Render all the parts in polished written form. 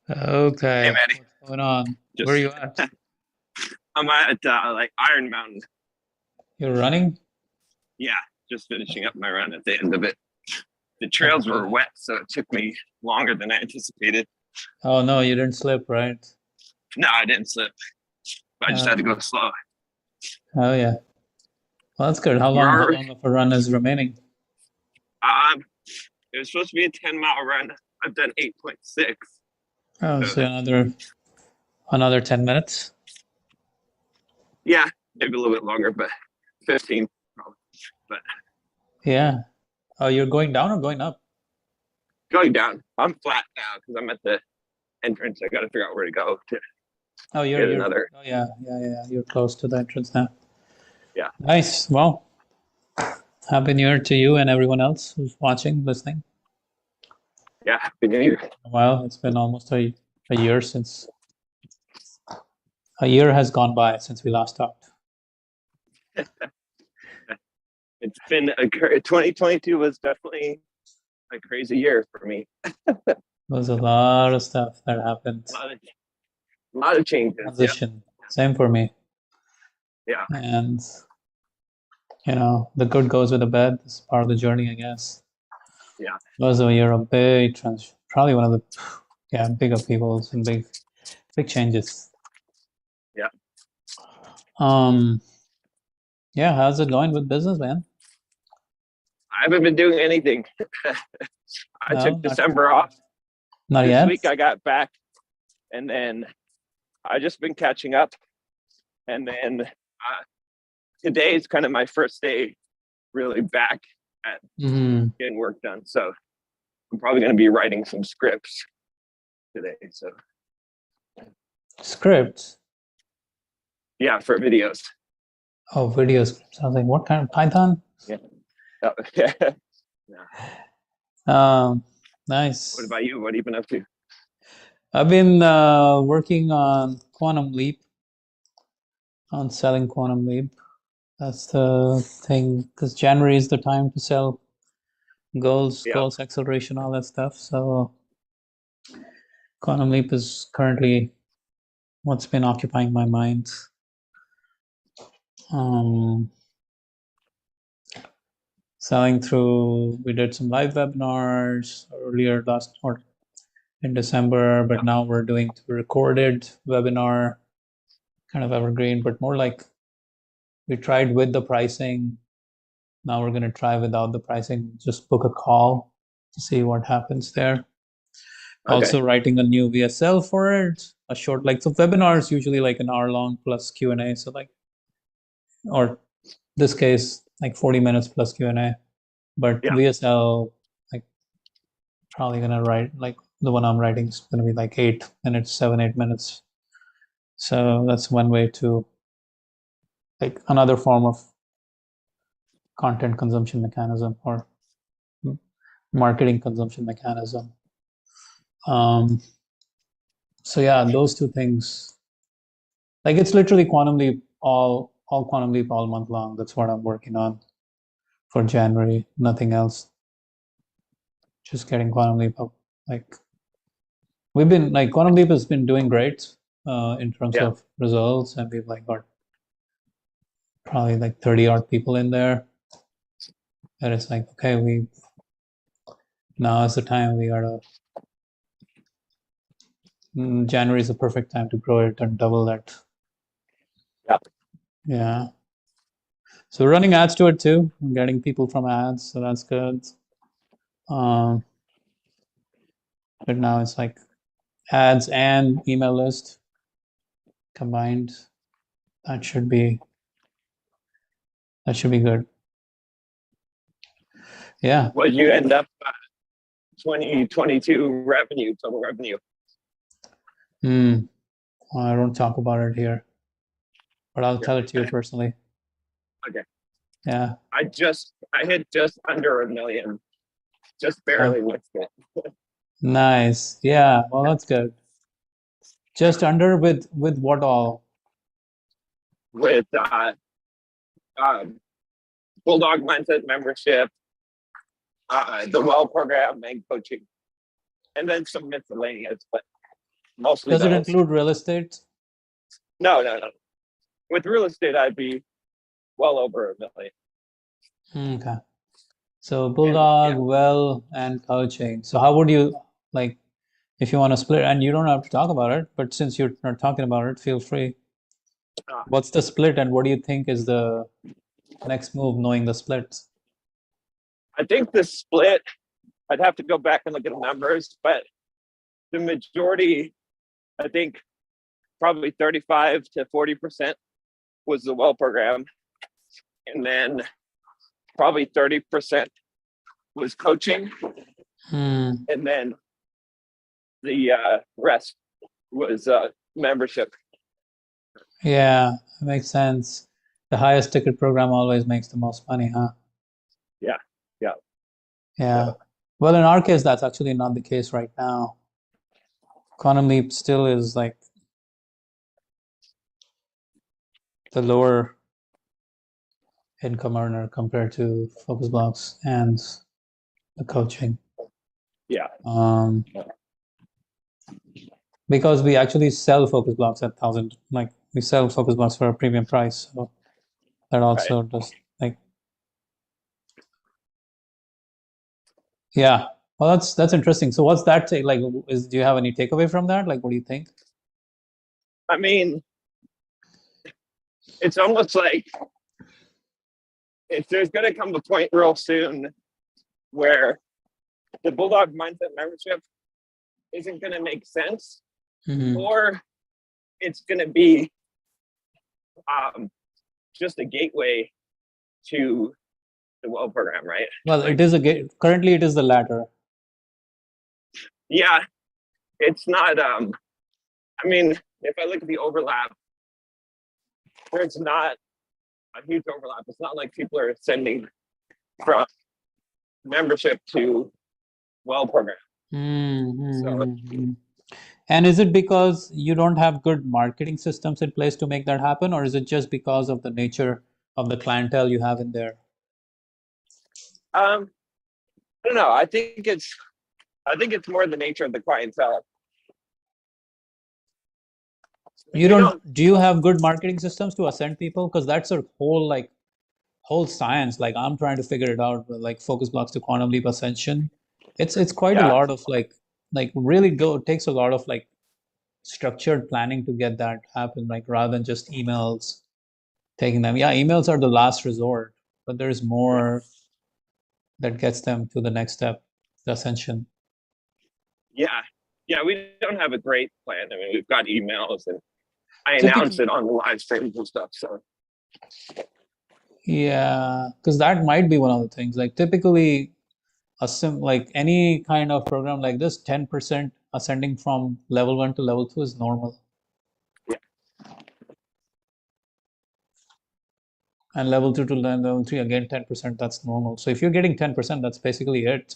Hey, Okay, Maddie. what's going on? Where are Just you at? I'm at like Iron Mountain. You're running? Yeah, just finishing up my run at the end of it. The trails were Okay. wet, so it took me longer than I anticipated. Oh no, you didn't slip, right? No, I didn't slip. I just had to Okay. go slow. Oh yeah. Well, that's good. How We're long? How already, long of a run is remaining? um, it was supposed to be a 10-mile run. I've done 8.6. Oh, So so another 10 minutes. yeah, maybe a little bit longer, but 15 probably. But Yeah. Oh, you're going down or going up? going down, I'm flat now because I'm at the entrance. I got to figure out where to go to Oh, get you're. another. Oh yeah. You're close to the entrance now. Yeah, Nice. Well, happy New Year to you and everyone else who's watching, listening. yeah. Happy New Year. Well, it's been almost a year since a year has gone by since we last talked. It's been 2022 was definitely a crazy year for me. There's a lot of stuff that happened. A lot of, a lot of changes. Yeah, Transition. Same for me. yeah, And the good goes with the bad. It's part of the journey, I guess. yeah. It was a year of big trans probably one of the big upheavals and big changes. Yeah. Um yeah, how's it going with business, man? I haven't been doing anything. I No, took December off. not This yet. week I got back, and then I just been catching up. And then today is kind of my first day really back at Hmm. getting work done. So I'm probably going to be writing some scripts today. So Scripts. yeah, for videos. Oh, video scripts. I was like, what kind of Python? Yeah. Yeah. Um, What nice. about you? What have you been up to? I've been working on Quantum Leap, on selling Quantum Leap. That's the thing, because January is the time to sell Yeah. goals, acceleration, all that stuff. So Quantum Leap is currently what's been occupying my mind. Um, Selling through, we did some live webinars earlier last or in December, but Yeah. now we're doing recorded webinar, kind of evergreen, but more like we tried with the pricing. Now we're going to try without the pricing, just book a call to see what happens there. Okay. Also writing a new VSL for it, a short, like, so webinars usually like an hour long plus Q&A. So like, or this case, like 40 minutes plus Q&A, but Yeah. VSL, like probably gonna write, like the one I'm writing is gonna be like 8 minutes, 7, 8 minutes. So that's one way to, like, another form of content consumption mechanism or marketing consumption mechanism. Um, so yeah, those two things, like it's literally Quantum Leap, all Quantum Leap all month long. That's what I'm working on for January. Nothing else. Just getting Quantum Leap up. Like we've been like Quantum Leap has been doing great in terms Yeah. of results, and we've like got probably like 30 odd people in there. And it's like, okay, we now is the time we gotta. January is the perfect time to grow it and double that. Yeah. Yeah. So we're running ads to it too. I'm getting people from ads, so that's good. Um, but now it's like ads and email list combined. That should be that should be good. Yeah. What did you end up 2022 revenue, total revenue? Hmm. I don't talk about it here, but I'll tell it to you Yeah. personally. Okay. Yeah. I hit just under a million, just Oh, barely missed it. nice. Yeah. Well, that's good. Just under with what all? With um, Bulldog Mindset membership, the Well program and coaching, and then some miscellaneous. But mostly Does it those. include real estate? No, no, no. With real estate, I'd be well over a million. Okay. So And Bulldog, yeah, Well, and coaching. So how would you like if you want to split? And you don't have to talk about it, but since you're not talking about it, feel free. uh, What's the split, and what do you think is the next move, knowing the splits? I think the split, I'd have to go back and look at the numbers, but the majority, I think probably 35 to 40% was the well program. And then probably 30% was coaching. Hmm. And then the rest was membership. Yeah, it makes sense. The highest ticket program always makes the most money, huh? Yeah. Yeah. Yeah. So, Well, in our case, that's actually not the case right now. Quantum Leap still is like the lower income earner compared to Focus Blocks and the coaching. yeah. Um, because we actually sell Focus Blocks at 1,000, like we sell Focus Blocks for a premium price. So that Right. also does like, yeah. Well, that's interesting. So what's that take? Like, do you have any takeaway from that? Like, what do you think? I mean, it's almost like if there's going to come a point real soon where the Bulldog Mindset membership isn't going to make sense, Mm-hmm. or it's going to be just a gateway to the well program, right? Well, Like, it is currently it is the latter. yeah, it's not. I mean, if I look at the overlap, there's not a huge overlap. It's not like people are ascending from membership to well program. So Mm-hmm. And is it because you don't have good marketing systems in place to make that happen, or is it just because of the nature of the clientele you have in there? I don't know. I think it's more the nature of the clientele. You We don't. don't, do you have good marketing systems to ascend people? Because that's a whole science. Like I'm trying to figure it out, like Focus Blocks to Quantum Leap Ascension. It's quite a Yeah, lot of like really go it takes a lot of like structured planning to get that happen, like rather than just emails taking them. Yeah, emails are the last resort, but there's yeah, more that gets them to the next step, the ascension. yeah, yeah. We don't have a great plan. I mean, we've got emails, and I announce Typically, it on the live streams and stuff. So yeah, because that might be one of the things. Like typically, like any kind of program like this, 10% ascending from level 1 to level 2 is normal. yeah, And level 2 to level 3, again, 10%, that's normal. So if you're getting 10%, that's basically it.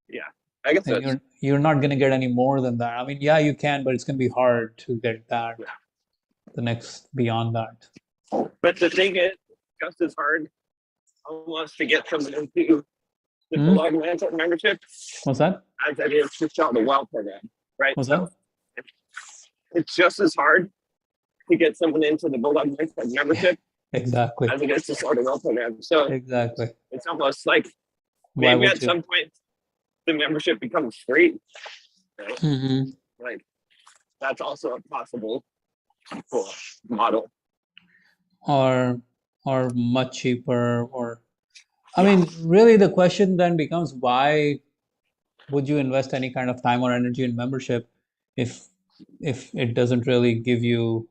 yeah. I guess Like that's you're not going to get any more than that. I mean, yeah, you can, but it's going to be hard to get that, yeah. the next beyond that. But the thing is, just as hard almost to get someone into the Hmm? Bulldog Mindset membership What's that? as it is to sell the well program, right? What's So that? it's just as hard to get someone into the Bulldog Mindset membership Exactly. as it is to sell the well program. So Exactly. it's almost like Why maybe would at you? some point the membership becomes free. Right? Mm-hmm. Like that's also a possible model. Or much cheaper, or I mean, really the question then becomes why would you invest any kind of time or energy in membership if it doesn't really give you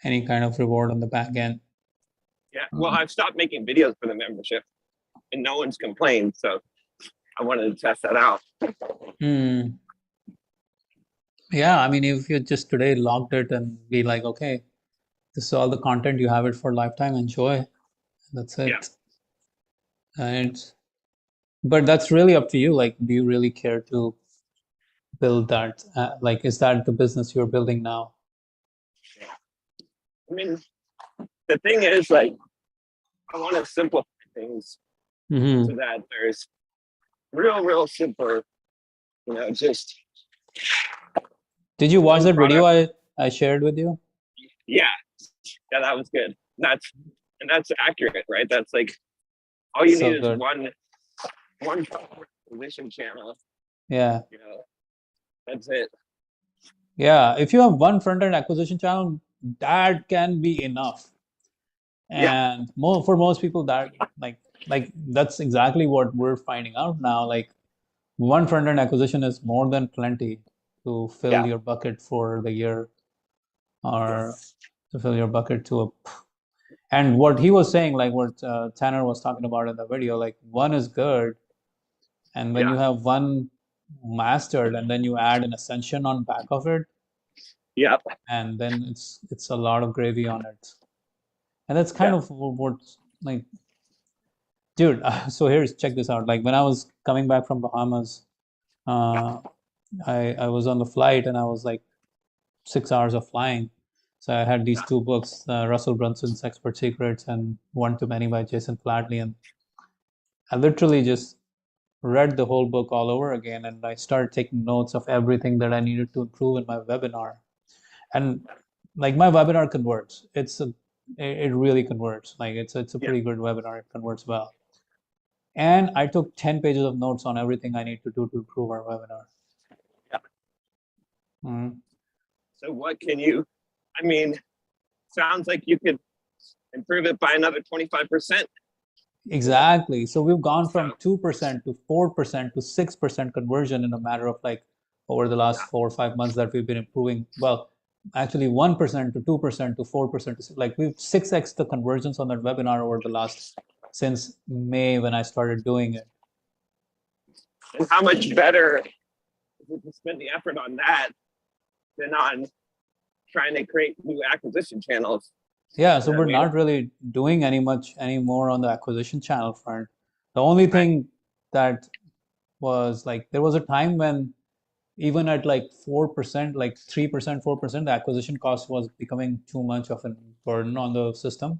any kind of reward on the back end? Yeah. Well, I've stopped making videos for the membership and no one's complained. So I wanted to test that out. Hmm. Yeah, I mean, if you just today logged it and be like, okay, this is all the content, you have it for lifetime, enjoy. That's Yeah. it. And but that's really up to you. Like, do you really care to build that? Like, is that the business you're building now? I mean, the thing is, like, I want to simplify things Mm-hmm. so that there's real simple Just Did you watch one that video product. I shared with you? Yeah, yeah, that was good. That's accurate, right? That's like all you need So is good. one acquisition channel. Yeah. That's it. Yeah. If you have one front-end acquisition channel, that can be enough. Yeah, And for most people, that like that's exactly what we're finding out now. Like one front-end acquisition is more than plenty to fill yeah, your bucket for the year, or yes, to fill your bucket to a. And what he was saying, like what Tanner was talking about in the video, like one is good, and when you yeah, have one mastered, and then you add an ascension on back of it, yeah, and then it's a lot of gravy on it. And that's kind yeah, of what like, dude. So here's check this out. Like when I was coming back from Bahamas, uh, I was on the flight and I was like 6 hours of flying. So I had these yeah. two books, Russell Brunson's Expert Secrets and One Too Many by Jason Flatley, and I literally just read the whole book all over again, and I started taking notes of everything that I needed to improve in my webinar. And like my webinar converts. It really converts. Like it's a Yeah. pretty good webinar. It converts well. And I took 10 pages of notes on everything I need to do to improve our webinar. Yeah. Mhm. So what can you? I mean, sounds like you could improve it by another 25%. Exactly. So we've gone So from 2% to 4% to 6% conversion in a matter of like over the yeah, last 4 or 5 months that we've been improving. Well, actually 1% to 2% to 4% to like we've 6x the conversions on that webinar over the last since May when I started doing it. and how much better is it to spend the effort on that than on trying to create new acquisition channels? Yeah, You so know what I we're mean? not really doing any much anymore on the acquisition channel front. The only Right. thing that was like there was a time when even at like 4%, like 3%, 4%, the acquisition cost was becoming too much of a burden on the system.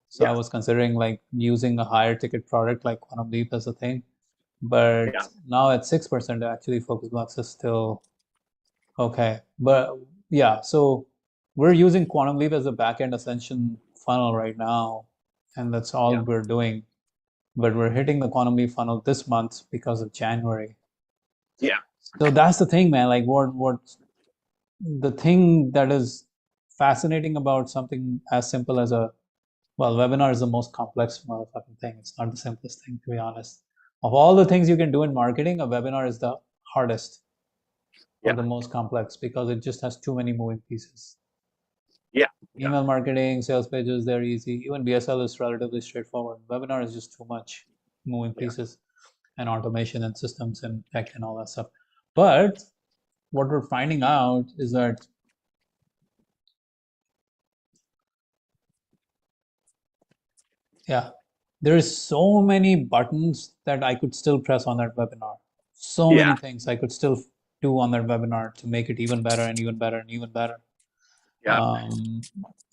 So I Yeah. was considering like using a higher ticket product like Quantum Leap as a thing. But Yeah. now at 6%, actually Focusbox is still okay. But yeah, so we're using Quantum Leap as a backend ascension funnel right now, and that's all Yeah. we're doing. But we're hitting the Quantum Leap funnel this month because of January. Yeah. So that's the thing, man. Like what the thing that is fascinating about something as simple as a well, webinar is the most complex motherfucking thing. It's not the simplest thing, to be honest. Of all the things you can do in marketing, a webinar is the hardest or Yeah. the most complex because it just has too many moving pieces. Yeah. Yeah. Email marketing, sales pages, they're easy. Even BSL is relatively straightforward. Webinar is just too much moving Yeah. pieces and automation and systems and tech and all that stuff. But what we're finding out is that yeah, there is so many buttons that I could still press on that webinar. So many Yeah. things I could still do on that webinar to make it even better and even better and even better. Yeah. Um,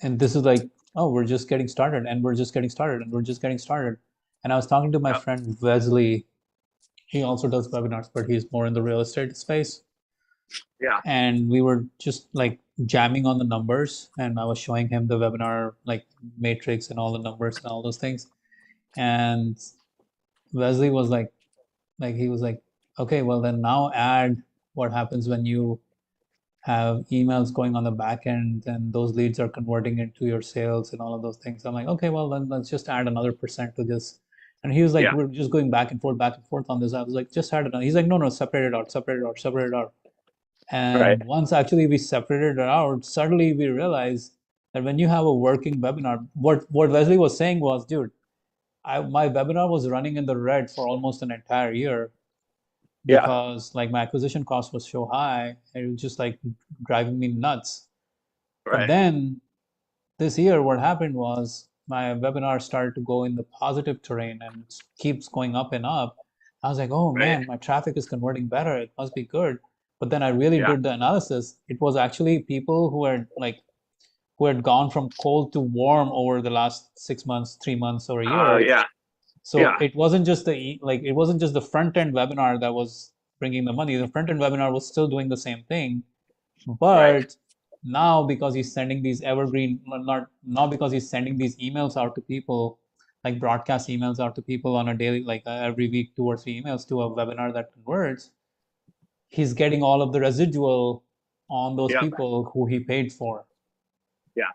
and this is like, oh, we're just getting started, and we're just getting started, and we're just getting started. And I was talking to my Yeah. friend Wesley. He also does webinars, but he's more in the real estate space. Yeah. And we were just like jamming on the numbers, and I was showing him the webinar like matrix and all the numbers and all those things. And Wesley was like he was like, okay, well then now add what happens when you have emails going on the back end and those leads are converting into your sales and all of those things. I'm like, okay, well then let's just add another percent to this. And he was like, Yeah. we're just going back and forth on this. I was like, just add it on. He's like, no, no, separate it out, separate it out, separate it out. Right. And once actually we separated it out, suddenly we realized that when you have a working webinar, what Wesley was saying was, dude, my webinar was running in the red for almost an entire year Yeah. because like my acquisition cost was so high, it was just like driving me nuts. But Right. then this year, what happened was my webinar started to go in the positive terrain and keeps going up and up. I was like, oh Right. man, my traffic is converting better. It must be good. But then I really Yeah. did the analysis. It was actually people who had gone from cold to warm over the last 6 months, 3 months, or a year. Yeah. So Yeah. it wasn't just the front end webinar that was bringing the money. The front-end webinar was still doing the same thing, Right. but now because he's sending these evergreen, not because he's sending these emails out to people, like broadcast emails out to people on a daily, like every week, 2 or 3 emails to a webinar that converts, he's getting all of the residual on those Yeah. people who he paid for. Yeah.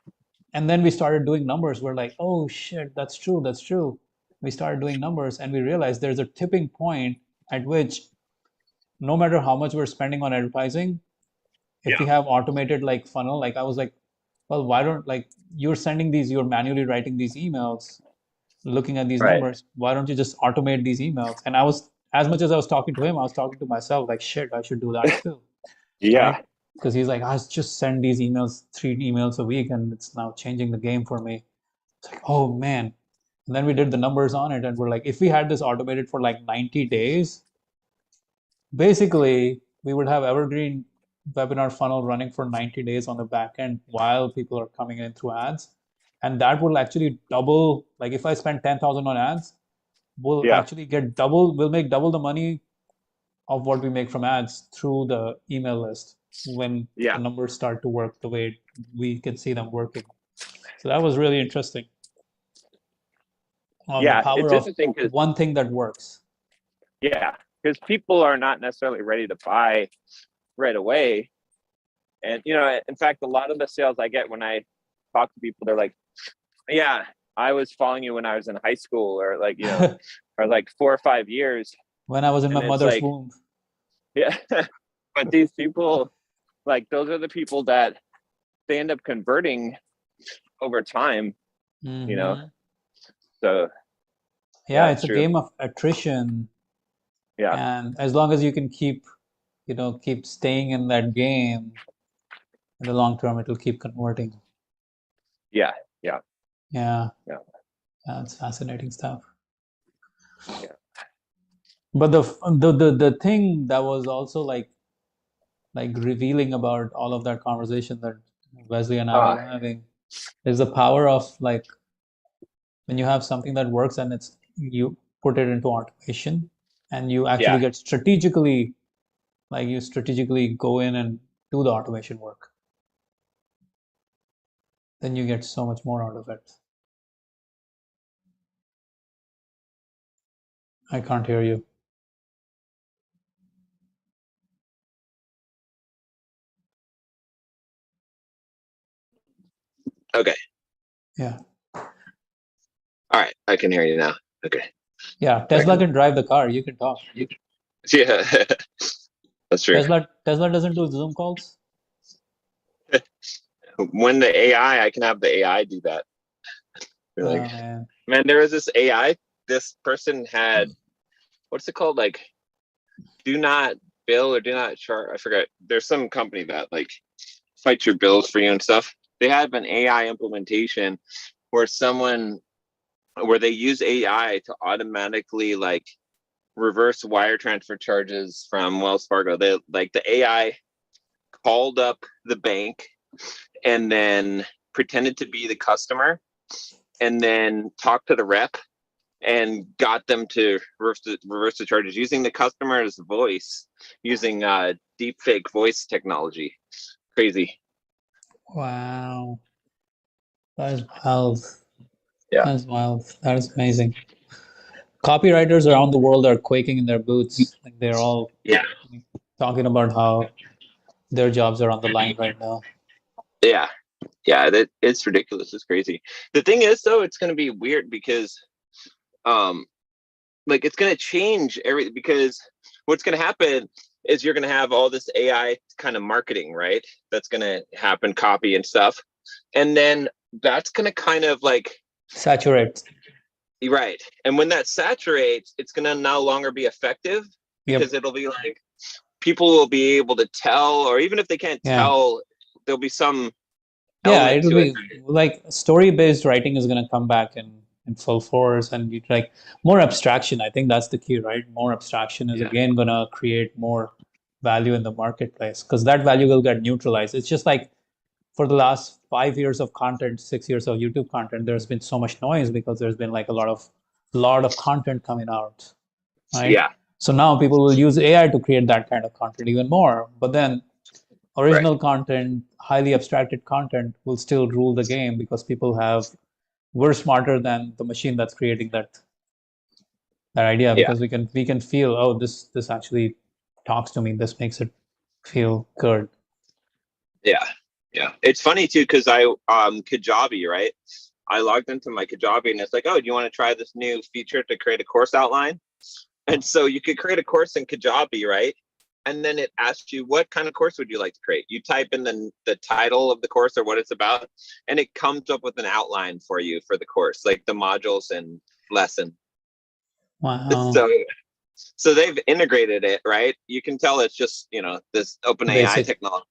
And then we started doing numbers. We're like, oh shit, that's true, that's true. We started doing numbers and we realized there's a tipping point at which no matter how much we're spending on advertising, if we Yeah. have automated like funnel, like I was like, well, why don't, like, you're sending these, you're manually writing these emails, looking at these Right. numbers, why don't you just automate these emails? And I was, as much as I was talking to him, I was talking to myself like, shit, I should do that too, Yeah. right? Because he's like, I just send these emails, 3 emails a week, and it's now changing the game for me. It's like, oh man. And then we did the numbers on it, and we're like, if we had this automated for like 90 days, basically we would have evergreen webinar funnel running for 90 days on the back end while people are coming in through ads. And that will actually double, like if I spend 10,000 on ads, we'll Yeah. actually get double, we'll make double the money of what we make from ads through the email list when the Yeah. numbers start to work the way we can see them working. So that was really interesting. The Yeah. power It's of interesting because one thing that works. people are not necessarily ready to buy right away. And in fact, a lot of the sales I get when I talk to people, they're like, yeah, I was following you when I was in high school, or like, or like 4 or 5 years. When I was in And my it's mother's like, womb. yeah. But these people, like, those are the people that they end up converting over time, Mhm. So Yeah, it's it's a true. game of attrition, Yeah. and as long as you can keep staying in that game, in the long term, it'll keep converting. Yeah. Yeah. Yeah, Yeah. that's fascinating stuff. Yeah. But the thing that was also like revealing about all of that conversation that Wesley and I were Uh, having is the power of, like, when you have something that works and you put it into automation and you actually yeah. get strategically, like, you strategically go in and do the automation work, then you get so much more out of it. I can't hear you. Okay. Yeah. All right. I can hear you now. Okay. Yeah, Tesla can drive the car. You can talk. Yeah. That's true. Tesla doesn't do Zoom calls. When the AI, I can have the AI do that. You're Oh like, man. man, there was this AI. This person had, what's it called? Like, do not bill or do not charge. I forget. There's some company that like fights your bills for you and stuff. They have an AI implementation where where they use AI to automatically like reverse wire transfer charges from Wells Fargo. They like the AI called up the bank and then pretended to be the customer and then talked to the rep and got them to reverse the charges using the customer's voice, using deep fake voice technology. Crazy. Wow. That is wild. Yeah. That is wild. That is amazing. Copywriters around the world are quaking in their boots. Like, they're all Yeah. talking about how their jobs are on the line right now. Yeah. Yeah. It's ridiculous. It's crazy. The thing is, though, it's going to be weird because, like, it's going to change because what's going to happen is you're going to have all this AI kind of marketing, right? That's going to happen, copy and stuff. And then that's going to kind of like Saturate. right. And when that saturates, it's going to no longer be effective because Yep. it'll be like people will be able to tell, or even if they can't Yeah. tell, there'll be some Yeah, element it'll to it. be like story-based writing is going to come back in full force, and you like more abstraction. I think that's the key, right? More abstraction is Yeah. again going to create more value in the marketplace because that value will get neutralized. It's just like for the last 5 years of content, 6 years of YouTube content, there's been so much noise because there's been like a lot of content coming out, right? Yeah. So now people will use AI to create that kind of content even more. But then original content, highly abstracted content will still rule the game because we're smarter than the machine that's creating that idea, Yeah. because we can feel, oh, this actually talks to me. This makes it feel good. Yeah. Yeah. It's funny too, because Kajabi, right? I logged into my Kajabi and it's like, oh, do you want to try this new feature to create a course outline? And so you could create a course in Kajabi, right? And then it asks you, what kind of course would you like to create? You type in the title of the course or what it's about, and it comes up with an outline for you for the course, like the modules and lesson. Wow. So they've integrated it, right? You can tell it's just, this OpenAI Basic. technology.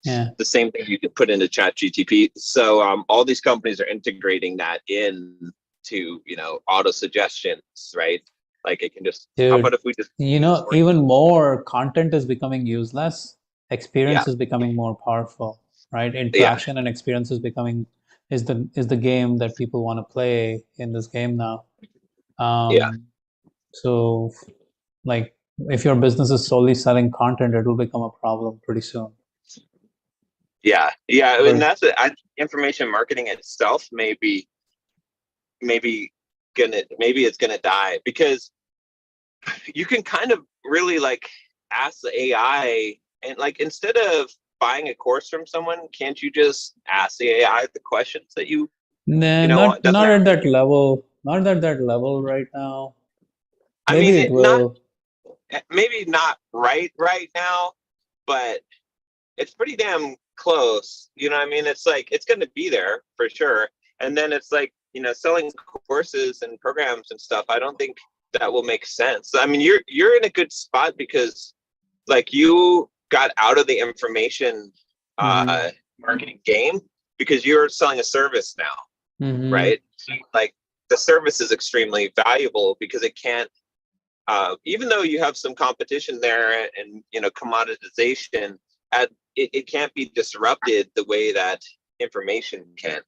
Yeah. The same thing you could put into ChatGPT. So all these companies are integrating that in to, auto suggestions, right? Like it can just, how about Dude, if we just, even more content is becoming useless. Experience Yeah. is becoming more powerful, right? Yeah. Interaction and experience is the game that people want to play in this game now. Yeah. So like if your business is solely selling content, it will become a problem pretty soon. Yeah. Yeah. Or- And that's it. Information marketing itself maybe it's gonna die, because you can kind of really like ask the AI, and like instead of buying a course from someone, can't you just ask the AI the questions that you Nah, want? not at that level. Not at that level right now. I Maybe mean, it will. maybe not right now, but it's pretty damn close. You know what I mean? It's like it's going to be there for sure. And then it's like, selling courses and programs and stuff. I don't think that will make sense. I mean, you're in a good spot because like you got out of the information marketing game because you're selling a service now, Mhm. right? Like the service is extremely valuable because it can't, even though you have some competition there and commoditization, it can't be disrupted the way that information can.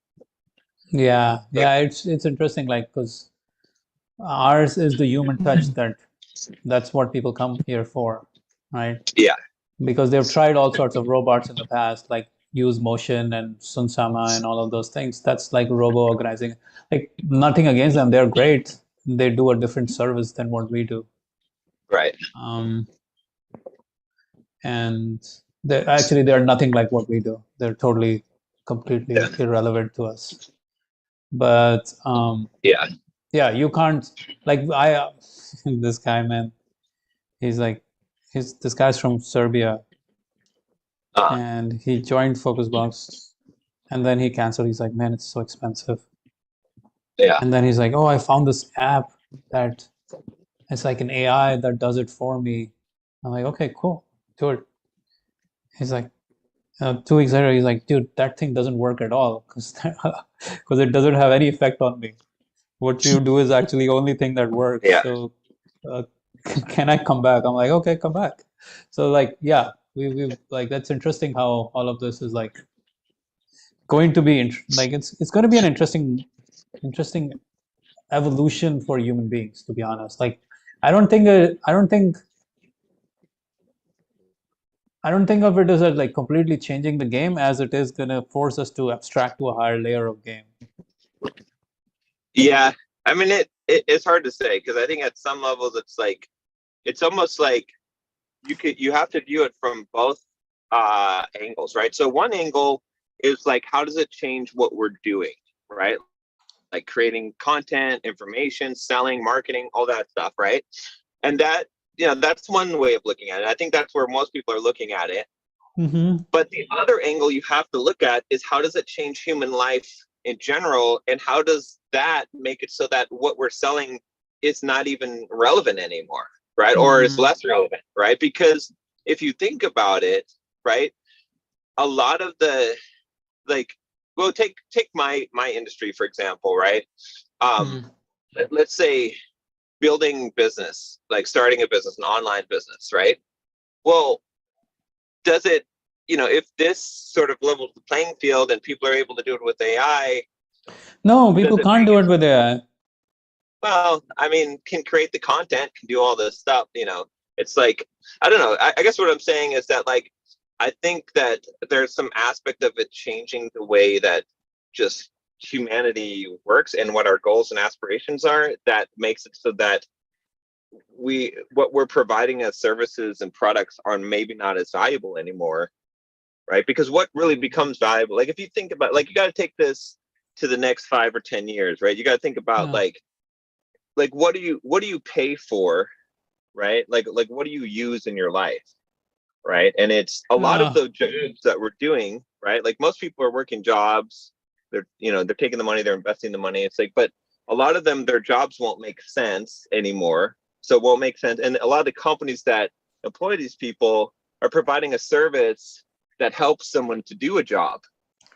Yeah, it's interesting, like, because ours is the human touch that's what people come here for, right? Yeah. Because they've tried all sorts of robots in the past, like Use Motion and Sunsama and all of those things. That's like robo organizing. Like nothing against them, they're great. They do a different service than what we do. Right. And they're nothing like what we do. They're totally, completely irrelevant to us. But yeah, you can't, like, this guy, man, he's like, this guy's from Serbia, and he joined Focusbox, and then he canceled. He's like, man, it's so expensive. Yeah. And then he's like, oh, I found this app that it's like an AI that does it for me. I'm like, okay, cool, do it. He's like, 2 weeks later, he's like, dude, that thing doesn't work at all because it doesn't have any effect on me. What you do is actually the only thing that works. Yeah. So can I come back? I'm like, okay, come back. So like, yeah, we like, that's interesting how all of this is like going to be like it's going to be an interesting evolution for human beings, to be honest. Like I don't think of it as like completely changing the game, as it is going to force us to abstract to a higher layer of game. Yeah. I mean, it's hard to say because I think at some levels it's like, it's almost like you have to view it from both angles, right? So one angle is like, how does it change what we're doing, right? Like creating content, information, selling, marketing, all that stuff, right? And that, that's one way of looking at it. I think that's where most people are looking at it. But the other angle you have to look at is, how does it change human life in general, and how does that make it so that what we're selling is not even relevant anymore, right? Or is less relevant, right? Because if you think about it, right, a lot of the, like, well, take my industry for example, right? Let's say building business, like starting a business, an online business, right? Well, does it, if this sort of levels the playing field and people are able to do it with AI? No, people can't do it with AI. well, I mean, can create the content, can do all this stuff, it's like, I don't know. I guess what I'm saying is that, like, I think that there's some aspect of it changing the way that just humanity works and what our goals and aspirations are, that makes it so that what we're providing as services and products are maybe not as valuable anymore, right? Because what really becomes valuable, like if you think about, like, you got to take this to the next 5 or 10 years, right? You got to think about Yeah. like what do you pay for, right? Like what do you use in your life, right? And it's a lot of Yeah. the jobs that we're doing, right? Like most people are working jobs, they're taking the money, they're investing the money. It's like, but a lot of them, their jobs won't make sense anymore. So it won't make sense. And a lot of the companies that employ these people are providing a service that helps someone to do a job,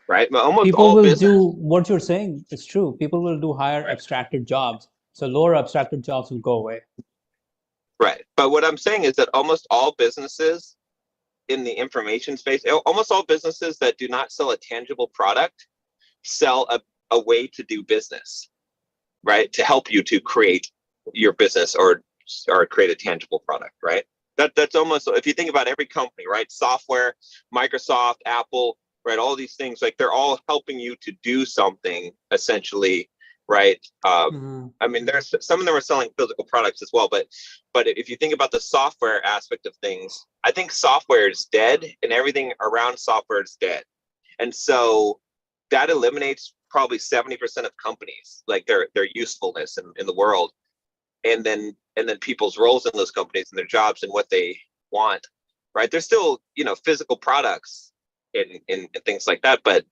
right? Almost People all will business, do what you're saying. It's true. People will do higher right? abstracted jobs. So lower abstracted jobs will go away. Right. But what I'm saying is that almost all businesses in the information space, almost all businesses that do not sell a tangible product sell a way to do business, right? To help you to create your business or create a tangible product, right? That's almost, if you think about every company, right? Software, Microsoft, Apple, right? All these things, like, they're all helping you to do something essentially, right? I mean, there's some of them are selling physical products as well, but if you think about the software aspect of things, I think software is dead and everything around software is dead. And so that eliminates probably 70% of companies, like their usefulness in the world. And then people's roles in those companies and their jobs and what they want, right? There's still, physical products and things like that. But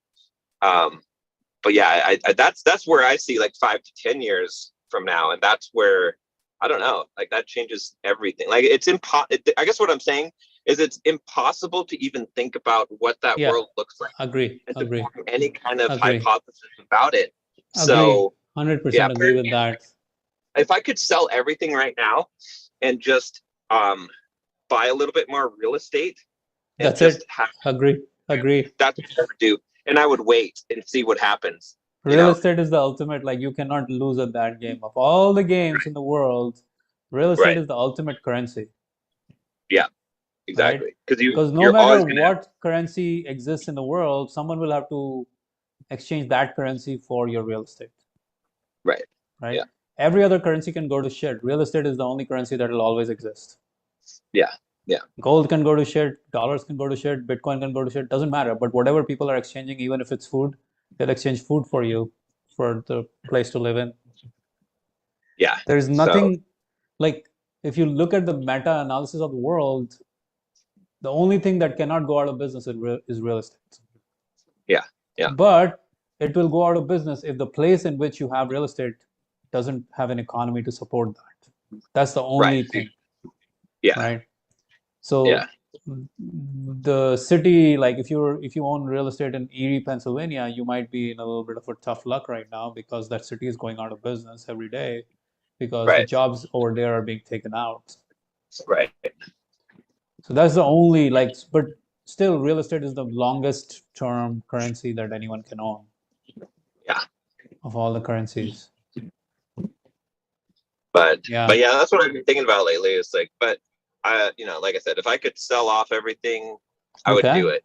yeah, that's where I see like 5 to 10 years from now. And that's where, I don't know, like that changes everything. Like I guess what I'm saying is it's impossible to even think about what that Yeah. world looks like Agree. and to Agree. form any kind of Agree. hypothesis about it. Agree. So 100% yeah, agree with that. if I could sell everything right now and just buy a little bit more real estate and That's just it. have, Agree. Agree. that's what I would do. And I would wait and see what happens. Real estate is the ultimate, like you cannot lose at that game. Of all the games in the world, real estate Right. is the ultimate currency, Yeah, right? exactly. Because Because no you're matter always gonna what currency exists in the world, someone will have to exchange that currency for your real estate, right. right? Yeah. Every other currency can go to shit. Real estate is the only currency that will always exist. Yeah. Yeah. Gold can go to shit, dollars can go to shit, Bitcoin can go to shit, doesn't matter. But whatever people are exchanging, even if it's food, they'll exchange food for you for the place to live in. Yeah. There's So nothing like, if you look at the meta analysis of the world, the only thing that cannot go out of business is real estate. yeah. Yeah. But it will go out of business if the place in which you have real estate doesn't have an economy to support that. That's the only Right. thing, Yeah. right? So Yeah. the city, like if you own real estate in Erie, Pennsylvania, you might be in a little bit of a tough luck right now because that city is going out of business every day because the Right. jobs over there are being taken out. Right. So that's the only, like, but still real estate is the longest term currency that anyone can own Yeah. of all the currencies. But Yeah. yeah, that's what I've been thinking about lately. Is like, but like I said, if I could sell off everything, I would do it.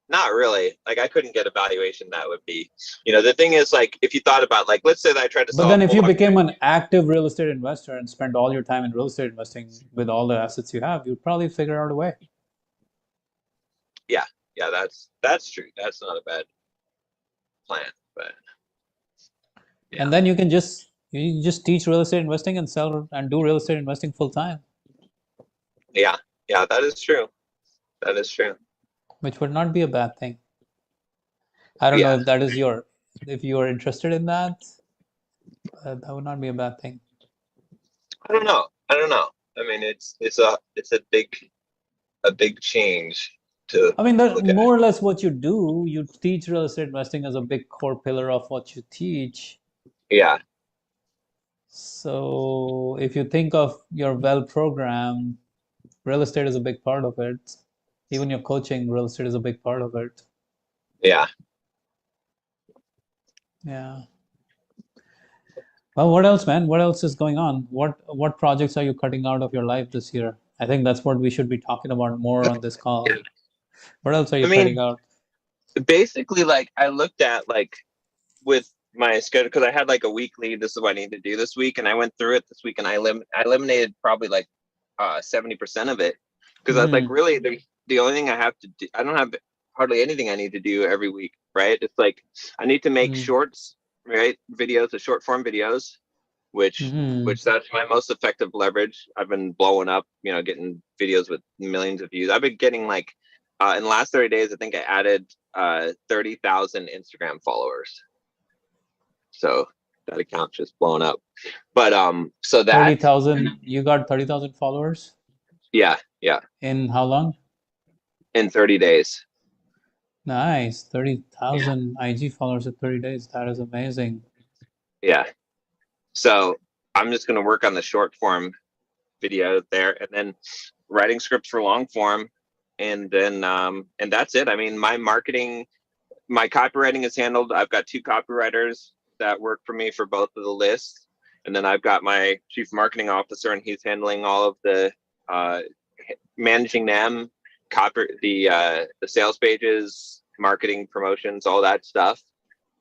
Not really. Like, I couldn't get a valuation that would be, the thing is, like, if you thought about, like, let's say that I tried to But sell then a if you Mohawk, became an active real estate investor and spend all your time in real estate investing with all the assets you have, you'd probably figure out a way. yeah, that's true. That's not a bad plan, but yeah. And then you just teach real estate investing and sell and do real estate investing full time, Yeah, that is true. That is true. which would not be a bad thing. I don't know if that is if you are interested in that, but that would not be a bad thing. I don't know. I mean, it's a big change to I mean, that's look at. more or less what you do. You teach real estate investing as a big core pillar of what you teach. Yeah. So if you think of your well program, real estate is a big part of it. Even your coaching, real estate is a big part of it. Yeah. Yeah. Well, what else, man? What else is going on? What projects are you cutting out of your life this year? I think that's what we should be talking about more on this call. What else are I you cutting mean, out? basically, like I looked at like with my schedule because I had like a weekly. This is what I need to do this week, and I went through it this week, and I eliminated probably like 70% of it because I was like, Mm, really, the only thing I have to do, I don't have hardly anything I need to do every week, right? It's like I need to make mm, shorts, right? Videos, the short form videos, mm, which that's my most effective leverage. I've been blowing up, getting videos with millions of views. I've been getting like in the last 30 days, I think I added 30,000 Instagram followers. So that account's just blown up. But so that 30,000. You got 30,000 followers yeah, in how long? in 30 days. Nice. Yeah. 30,000 IG followers in 30 days. That is amazing. Yeah. So I'm just gonna work on the short form video there and then writing scripts for long form and then and that's it. I mean my copywriting is handled. I've got two copywriters that work for me for both of the lists. And then I've got my chief marketing officer and he's handling all of the uh, managing them, the sales pages, marketing promotions, all that stuff.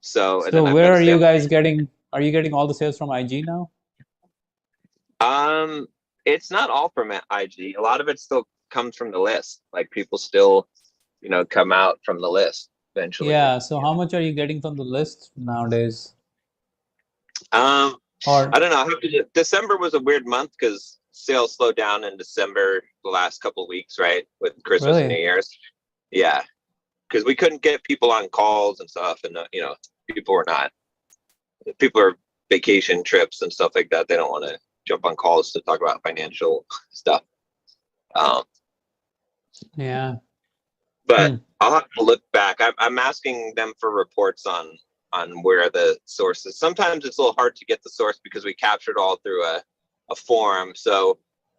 So and then So I've where got a are you sales. guys getting? Are you getting all the sales from IG now? Um, it's not all from IG. A lot of it still comes from the list. Like people still, come out from the list eventually. Yeah. So how much are you getting from the list nowadays? Um, I Or don't know. December was a weird month because sales slowed down in December the last couple of weeks, right? With Christmas and New really? Year's. Yeah, because we couldn't get people on calls and stuff, and people were not. People are vacation trips and stuff like that. They don't want to jump on calls to talk about financial stuff. Um, Yeah. but Hmm. I'll have to look back. I'm asking them for reports on where the source is. Sometimes it's a little hard to get the source because we captured all through a form. So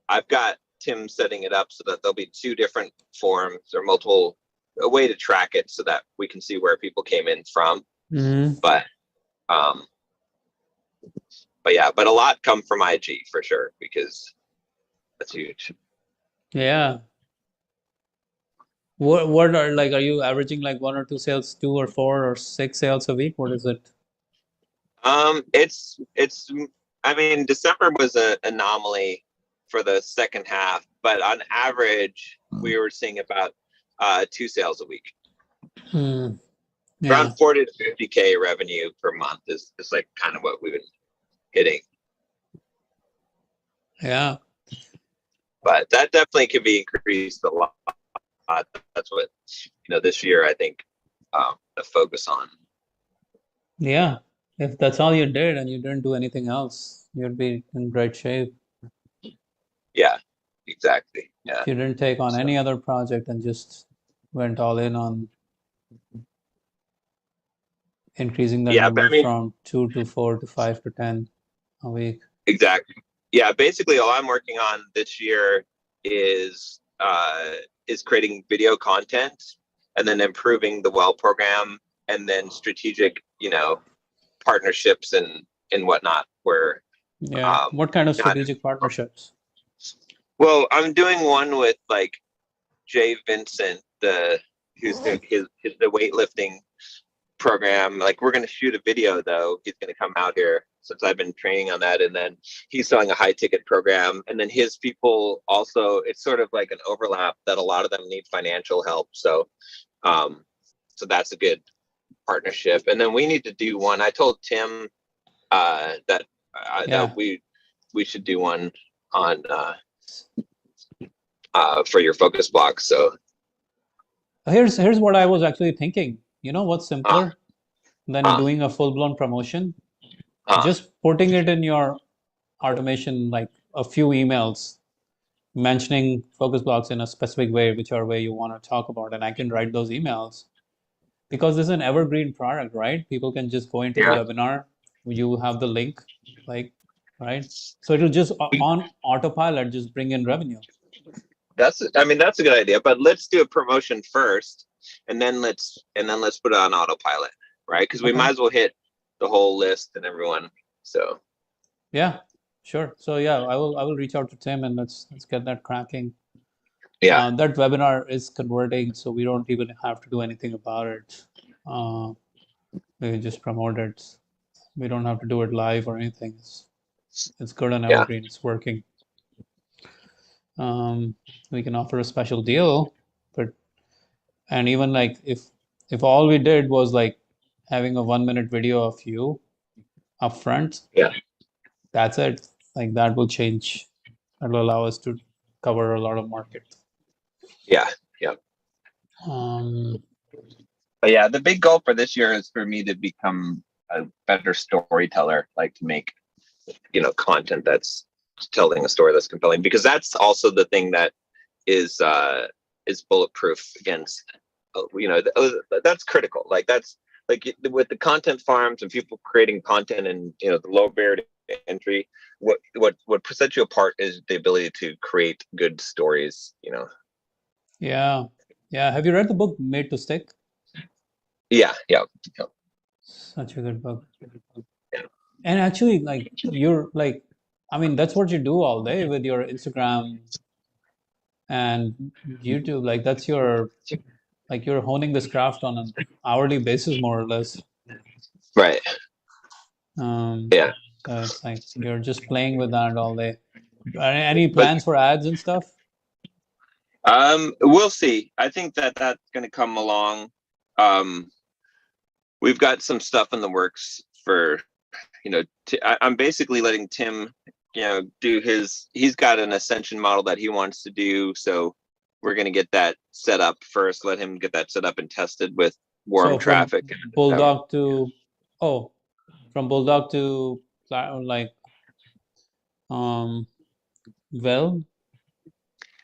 I've got Tim setting it up so that there'll be two different forms or multiple a way to track it so that we can see where people came in from. Hmm. But um, but yeah, but a lot come from IG for sure because that's huge. Yeah. What are like, are you averaging like one or two sales, two or four or six sales a week? What is it? It's I mean December was an anomaly for the second half, but on average we were seeing about two sales a week. Hmm. Around Yeah. 40 to 50K revenue per month is like kind of what we've been hitting. Yeah. But that definitely can be increased a lot. That's what this year I think the focus on. Yeah. If that's all you did and you didn't do anything else, you'd be in great shape. Yeah, exactly. Yeah. If you didn't take on So any other project and just went all in on increasing the yeah, but I numbers mean from two to four to five to 10 a week. exactly. Yeah, basically all I'm working on this year is is creating video content and then improving the well program and then strategic, partnerships and whatnot where Yeah. um What kind of not strategic partnerships? well, I'm doing one with like Jay Vincent, who's doing the weightlifting program. Like we're gonna shoot a video though. He's gonna come out here since I've been training on that, and then he's selling a high ticket program. And then his people also, it's sort of like an overlap that a lot of them need financial help. Um, so that's a good partnership. And then we need to do one. I told Tim that Yeah. we should do one on for your focus block. So Here's what I was actually thinking. You know what's uh, simpler than uh, doing a full-blown promotion? uh, Just putting it in your automation, like a few emails mentioning focus blocks in a specific way, whichever way you want to talk about, and I can write those emails because this is an evergreen product, right? People can just go into the yeah. webinar, you have the link, like, right? So it'll just on autopilot just bring in revenue. I mean, that's a good idea, but let's do a promotion first and then let's put it on autopilot, right? Because we Okay. might as well hit the whole list and everyone. So Yeah, sure. So yeah, I will reach out to Tim and let's get that cracking. Yeah, That webinar is converting, so we don't even have to do anything about it. We just promote it. We don't have to do it live or anything. It's good on yeah. Evergreen. It's working. We can offer a special deal, but and even like if all we did was like having a 1 minute video of you up front, Yeah. that's it. Like that will change. That will allow us to cover a lot of market. Yeah, yeah. Um, But yeah, the big goal for this year is for me to become a better storyteller, like to make, content that's telling a story that's compelling, because that's also the thing that is bulletproof against, that's critical. Like that's like with the content farms and people creating content and, the low barrier to entry, what sets you apart is the ability to create good stories, yeah, yeah. Have you read the book Made to Stick? Yeah, yeah, yeah. Such a good book. Yeah. And actually, like you're like, I mean, that's what you do all day with your Instagram and YouTube. Like that's your like you're honing this craft on an hourly basis, more or less. Right. Um, Yeah. so it's like you're just playing with that all day. Any But plans for ads and stuff? we'll see. I think that that's going to come along. Um, we've got some stuff in the works for, I'm basically letting Tim, do he's got an ascension model that he wants to do. So we're going to get that set up first, let him get that set up and tested with warm So from traffic. Bulldog to oh, from Bulldog to like um well,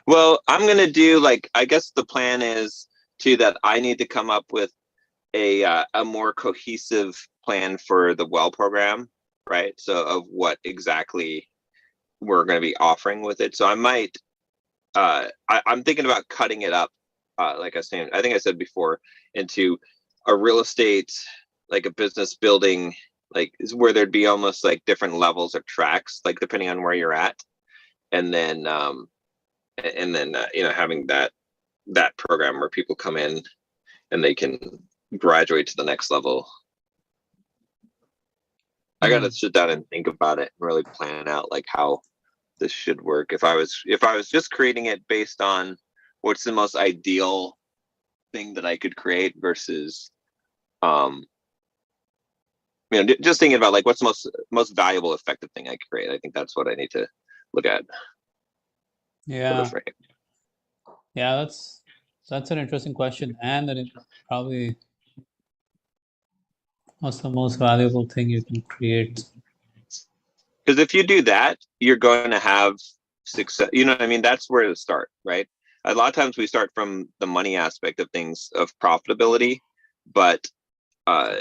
Well, I'm going to do like, I guess the plan is too, that I need to come up with a more cohesive plan for the well program, right? So of what exactly we're going to be offering with it. So I might, I'm thinking about cutting it up, like I think I said before, into a real estate, like a business building, like is where there'd be almost like different levels of tracks, like depending on where you're at, and then having that program where people come in and they can graduate to the next level. I got to sit down and think about it and really plan out like how this should work. If I was just creating it based on what's the most ideal thing that I could create versus, just thinking about like what's the most valuable, effective thing I could create. I think that's what I need to look at. yeah, yeah. That's an interesting question, and that it probably what's the most valuable thing you can create? Because if you do that, you're going to have success. You know what I mean? That's where to start, right? A lot of times we start from the money aspect of things, of profitability, but uh,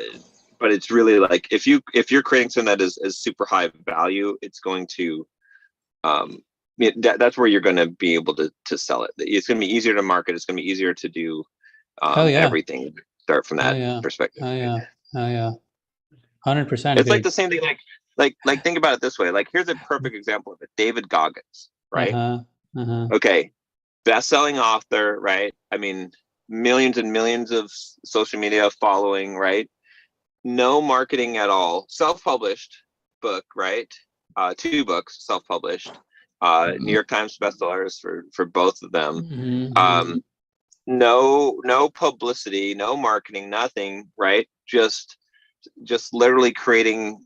but it's really like if you're creating something that is super high value, it's going to that's where you're going to be able to sell it. It's going to be easier to market. It's going to be easier to do Oh yeah, everything. Start from oh that yeah, perspective. oh yeah, oh yeah. 100%, It's like dude. the same thing. Like think about it this way. Like here's a perfect example of it. David Goggins, right? Uh-huh. Uh-huh. Okay, best-selling author, right? I mean, millions and millions of social media following, right? No marketing at all. Self-published book, right? Two books, self-published. New York Times bestsellers for both of them. Mm-hmm. No publicity, no marketing, nothing, right? Just literally creating,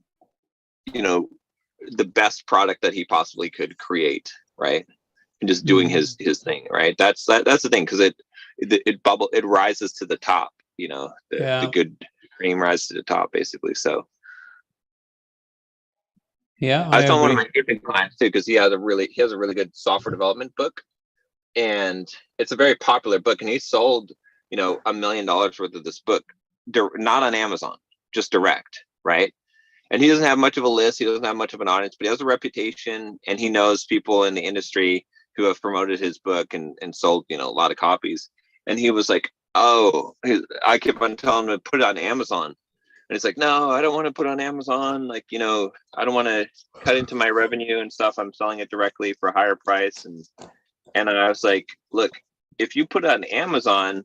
the best product that he possibly could create, right? And just doing his thing, right? That's the thing, because it rises to the top, the Yeah, good cream rises to the top, basically. So yeah, I I saw one of agree. my big clients too, because he has a really good software development book, and it's a very popular book, and he sold $1 million worth of this book, not on Amazon, just direct, right? And he doesn't have much of a list, he doesn't have much of an audience, but he has a reputation, and he knows people in the industry who have promoted his book and sold a lot of copies. And he was like, I kept on telling him to put it on Amazon, And it's like, no, I don't want to put on Amazon. Like, I don't want to cut into my revenue and stuff. I'm selling it directly for a higher price. And I was like, look, if you put it on Amazon,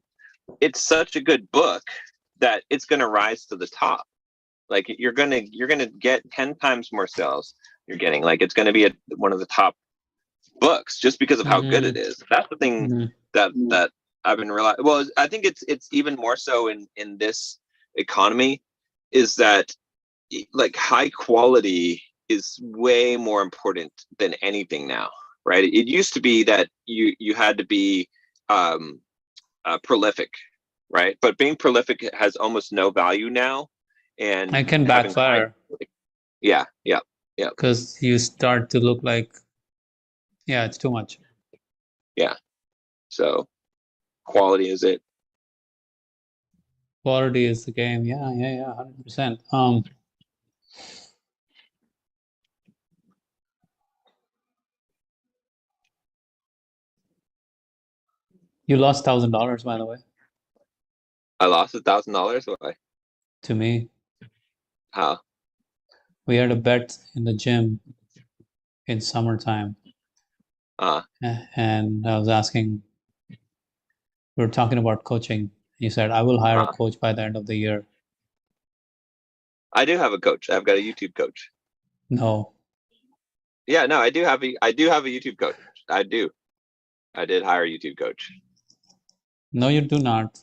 it's such a good book that it's going to rise to the top. Like you're going to get 10 times more sales you're getting. Like it's going to be one of the top books just because of how good it is. That's the thing that I've been realizing. Well, I think it's even more so in this economy, is that like high quality is way more important than anything now, right? It used to be that you had to be prolific, right? But being prolific has almost no value now, and It can backfire yeah, because you start to look like, yeah, it's too much. yeah. So quality is it. Quality is the game. Yeah, 100%. You lost $1,000, by the way, I lost $1,000. Why? to me. How? We had a bet in the gym in summertime, and I was asking, we were talking about coaching. You said, I will hire a coach by the end of the year. I do have a coach. I've got a YouTube coach. No. Yeah, no, I do have a YouTube coach. I do. I did hire a YouTube coach. No, you do not.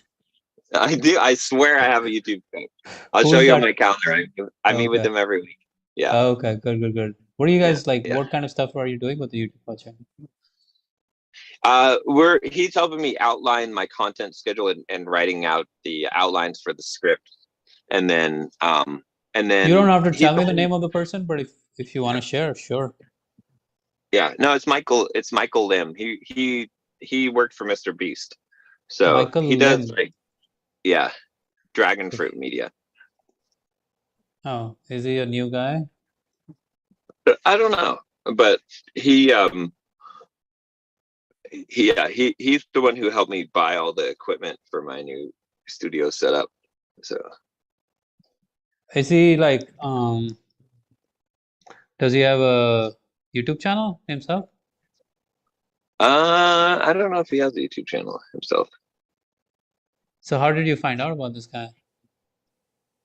I do. I swear I have a YouTube coach. I'll Who show is you on that? my calendar. I meet with Okay. them every week. Yeah. Okay, good. What are you guys like? Yeah. What kind of stuff are you doing with the YouTube coaching? He's helping me outline my content schedule and writing out the outlines for the script. And then You don't have to tell me the name of the person, but if you want to share, sure. Yeah, no, it's Michael Lim. He worked for Mr. Beast. So Michael he does Lim. Dragon Fruit Media. Oh, is he a new guy? I don't know, but he's the one who helped me buy all the equipment for my new studio setup. So is he like does he have a YouTube channel himself? I don't know if he has a YouTube channel himself. So how did you find out about this guy?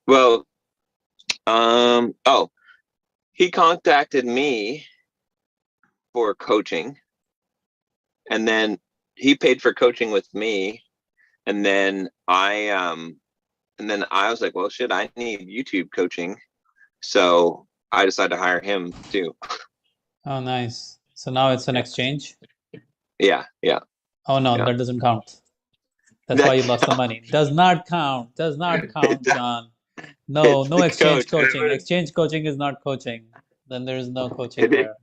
Well, he contacted me for coaching, and then he paid for coaching with me, and then I was like, well, shit, I need YouTube coaching, so I decided to hire him too. Oh, nice. So now it's an exchange? Yeah. Oh no, Yeah. that doesn't count. That's why you lost the money. Does not count, John. No exchange coaching. Exchange coaching is not coaching. Then there is no coaching there.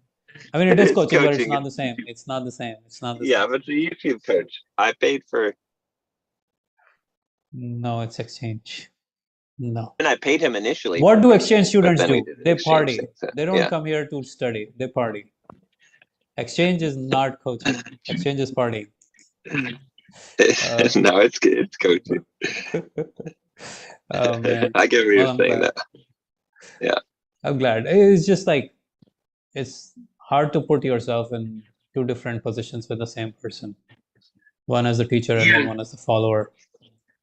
I mean, it is coaching, but it's not the same. It's not the same. Yeah, but it's a YouTube coach. I paid for. No, it's exchange. No. And I paid him initially. What do exchange students do? They party. Thing, They don't come here to study. They party. Exchange is not coaching. Exchange is party. No, it's coaching. Oh man. I get what you're saying that. Yeah. I'm glad. It's just like it's hard to put yourself in two different positions with the same person. One as a teacher and then one as a follower.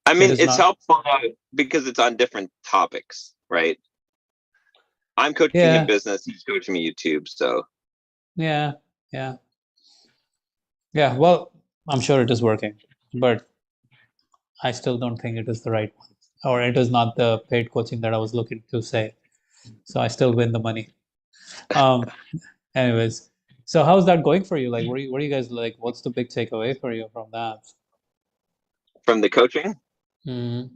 I mean, it's helpful because it's on different topics, right? I'm coaching in business, he's coaching me YouTube, so. Yeah. Well, I'm sure it is working, but I still don't think it is the right one, or it is not the paid coaching that I was looking to say. So I still win the money. Anyways, so how's that going for you? Like, what are you guys like? What's the big takeaway for you from that? From the coaching? Mm-hmm.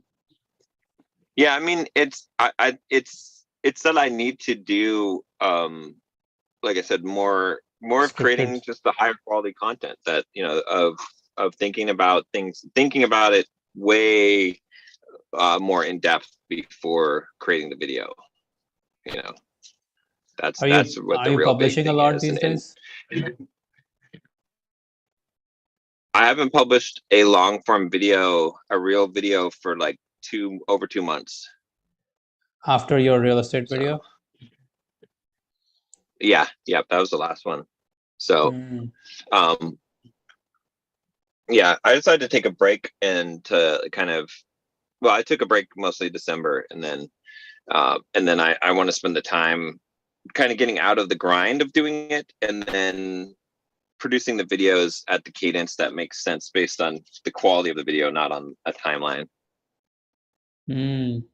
Yeah, I mean, it's that I need to do, like I said, more of creating just the higher quality content that, of thinking about it way more in depth before creating the video. That's what the real publishing a lot these days? I haven't published a long form video, a real video, for like over 2 months. After your real estate So, video? yeah, that was the last one. So, Mm. yeah, I decided to take a break and to kind of, well, I took a break mostly December, and then I want to spend the time kind of getting out of the grind of doing it, and then producing the videos at the cadence that makes sense based on the quality of the video, not on a timeline. Mm.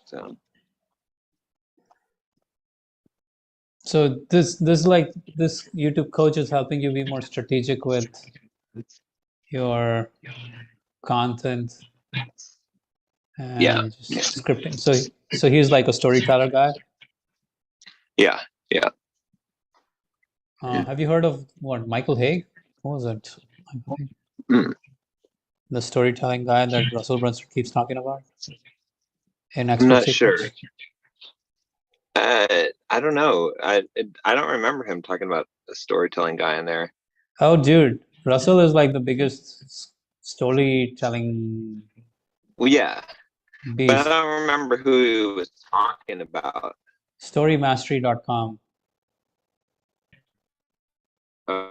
So So this like this YouTube coach is helping you be more strategic with your content yeah, and just scripting. So he's like a storyteller guy. yeah. Have you heard of what Michael Haig? Who was it? Michael Haig? Mm, The storytelling guy that Russell Brunson keeps talking about in I'm Expert not sure. Secrets. I don't know. I don't remember him talking about a storytelling guy in there. Oh, dude, Russell is like the biggest storytelling Well, yeah, but I beast. don't remember who he was talking about. Storymastery.com. Uh,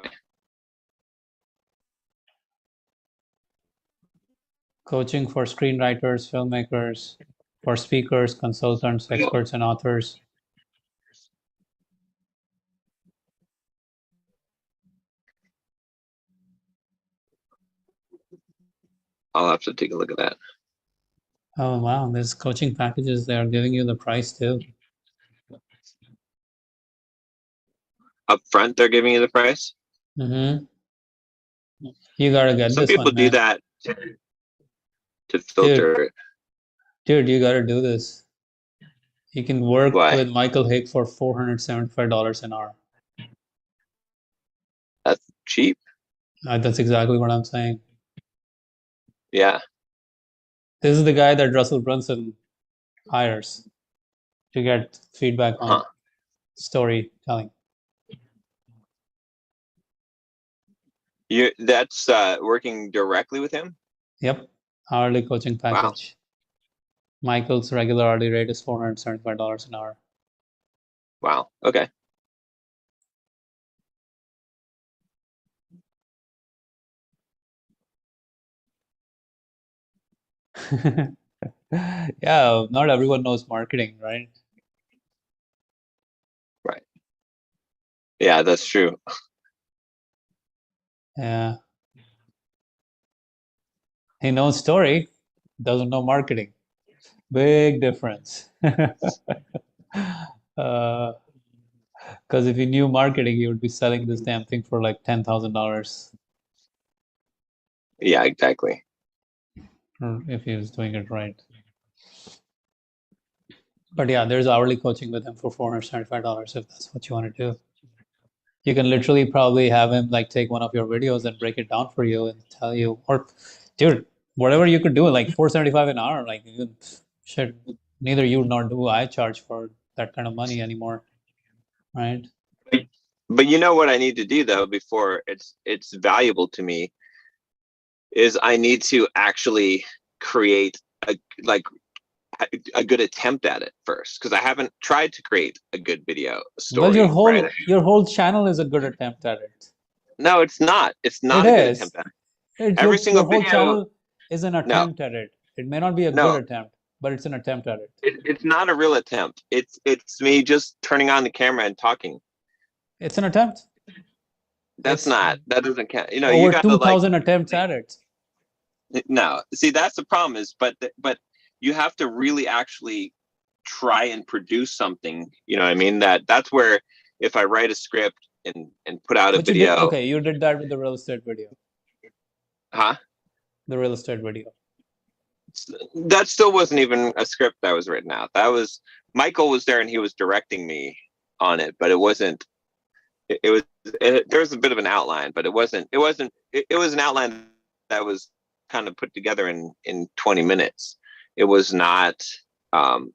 Coaching for screenwriters, filmmakers, for speakers, consultants, experts, and authors. I'll have to take a look at that. Oh, wow. There's coaching packages. They are giving you the price too. Up front, they're giving you the price. Mm-hmm. You gotta get Some this people one, do man. that to filter it. Dude, you gotta do this. You can work Why? with Michael Hick for $475 an hour. That's cheap. That's exactly what I'm saying. Yeah. This is the guy that Russell Brunson hires to get feedback on Huh. storytelling. That's working directly with him. Yep, hourly coaching Wow. package. Michael's regular hourly rate is $475 an hour. Wow. Okay. Yeah, not everyone knows marketing, right? Right. Yeah, that's true. Yeah. He knows story, doesn't know marketing. Big difference. Because if you knew marketing, you would be selling this damn thing for like $10,000 Yeah, exactly. if he was doing it right. But yeah, there's hourly coaching with him for $475 if that's what you want to do. You can literally probably have him like take one of your videos and break it down for you and tell you, or dude, whatever you could do, like $475 an hour, like you could, shit, neither you nor do I charge for that kind of money anymore, right? But you know what I need to do though before it's valuable to me is I need to actually create a good attempt at it first, because I haven't tried to create a good video story. Well, right? your whole channel is a good attempt at it. No, it's not. It's not It a good is. attempt at it. Your Every single whole video. channel is an No, attempt at it. It may not be a good no, attempt, but it's an attempt at it. it's not a real attempt. It's me just turning on the camera and talking. It's an attempt. That doesn't count. You know, you Over got to like 2,000 attempts at it. no. See, that's the problem is, but you have to really actually try and produce something. You know what I mean? That's where if I write a script and put out a But you did, video, okay, you did that with the real estate video. huh? The real estate video. That still wasn't even a script that was written out. That was Michael was there and he was directing me on it, but it wasn't. There was a bit of an outline, but it was an outline that was kind of put together in 20 minutes. It was not,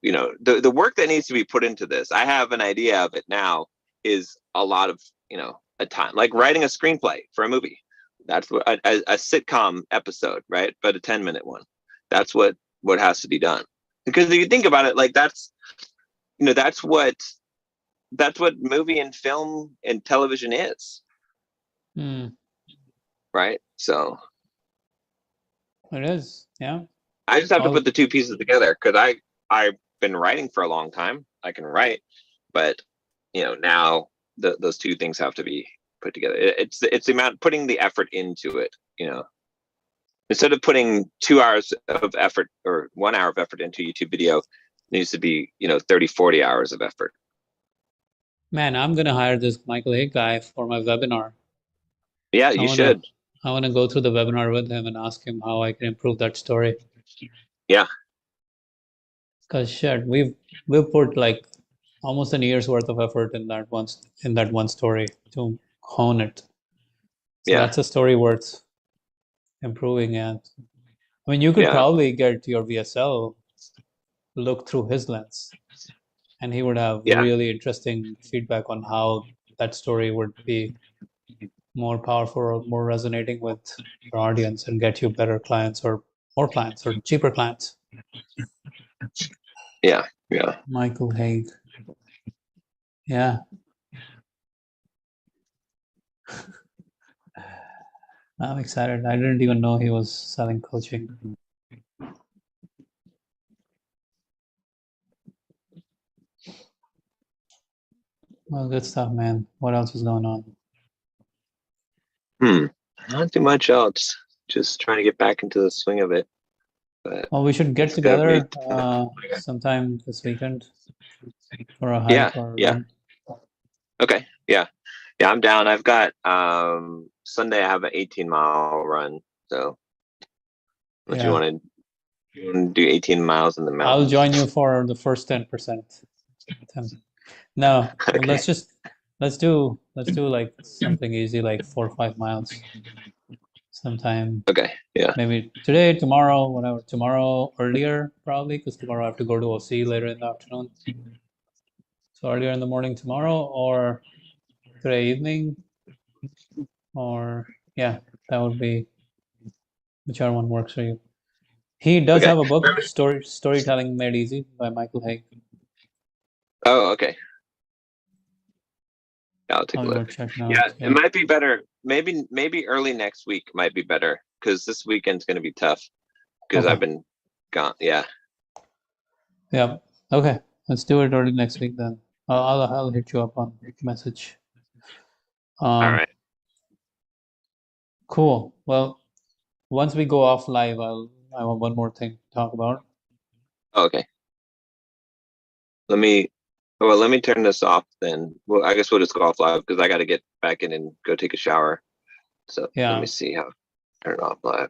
you know, the work that needs to be put into this. I have an idea of it now is a lot of, you know, a time, like writing a screenplay for a movie. That's what a sitcom episode, right? But a 10-minute one. That's what has to be done. Because if you think about it, like that's what movie and film and television is, Hmm. right? So It is. Yeah. I just have to All put the two pieces together because I've been writing for a long time. I can write, but now those two things have to be put together. It's the amount putting the effort into it. Instead of putting 2 hours of effort or 1 hour of effort into a YouTube video, it needs to be 30, 40 hours of effort. Man, I'm gonna hire this Michael Haig guy for my webinar. Yeah, I you wanna should. I wanna go through the webinar with him and ask him how I can improve that story. Yeah. Cause shit, we've put like almost a year's worth of effort in that one story to hone it. So Yeah. that's a story worth improving. And I mean, you could Yeah. probably get your VSL look through his lens, and he would have Yeah. really interesting feedback on how that story would be more powerful or more resonating with your audience and get you better clients or more clients or cheaper clients. Yeah. Yeah. Michael Haig. Yeah. I'm excited. I didn't even know he was selling coaching. Well, good stuff, man. What else is going on? Not too much else. Just trying to get back into the swing of it. But Well, we should get it's gonna be together sometime this weekend for a yeah. hike or Yeah. run. Okay. Yeah. Yeah, I'm down. I've got Sunday I have an 18-mile run. So if you Yeah. want to do 18 miles in the I'll mountains. join you for the first 10%. No, Okay. let's do like something easy, like 4 or 5 miles sometime. Okay. Yeah. Maybe today, tomorrow, whatever. Tomorrow earlier, probably, because tomorrow I have to go to OC later in the afternoon. So earlier in the morning tomorrow, or today evening, or yeah, that would be whichever one works for you. He does Okay. have a book, Storytelling Made Easy by Michael Haig. Oh, okay. Yeah, I'll take a I'll go look. check it Yeah, out. it might be better. Maybe early next week might be better because this weekend's gonna be tough because Okay. I've been gone. Yeah. Yeah. Okay. Let's do it early next week then. I'll hit you up on message. All right. Cool. Well, once we go off live, I have one more thing to talk about. Oh, okay. Let me turn this off then. Well, I guess we'll just go off live because I got to get back in and go take a shower. So Yeah. let me see how turn it off live.